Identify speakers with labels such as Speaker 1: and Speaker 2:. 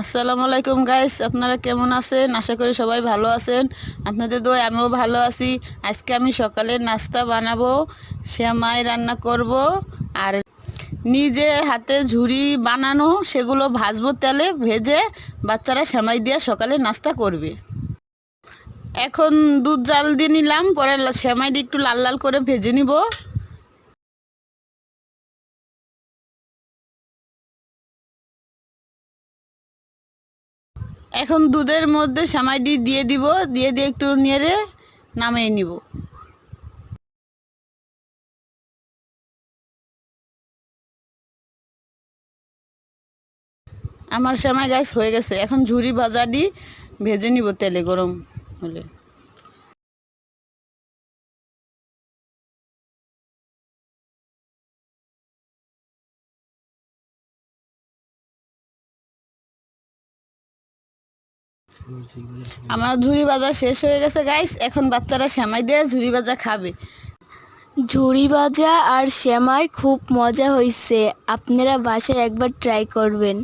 Speaker 1: আসসালামু আলাইকুম গাইস, আপনারা কেমন আছেন? আশা করি সবাই ভালো আছেন। আপনাদের দোয়ায় আমিও ভালো আছি। আজকে আমি সকালের নাস্তা বানাবো, সেমাই রান্না করব আর নিজে হাতে ঝুরি বানানো সেগুলো ভাজবো, তেলে ভেজে বাচ্চারা সেমাই দিয়ে সকালে নাস্তা করবে। এখন দুধ জাল দিয়ে নিলাম, পরে সেমাইটি একটু লাল লাল করে ভেজে নিব। এখন দুধের মধ্যে সেমাইটি দিয়ে দিব, দিয়ে একটু নেড়ে নামিয়ে নিব। আমার সেমাই গাইস হয়ে গেছে। এখন ঝুরি ভাজাটি ভেজে নিব তেলে গরম হলে। আমার ঝুরি ভাজা শেষ হয়ে গেছে গাইস। এখন বাচ্চারা সেমাই দিয়ে ঝুরি ভাজা খাবে।
Speaker 2: ঝুরি ভাজা আর সেমাই খুব মজা হয়েছে, আপনারা বাসায় একবার ট্রাই করবেন।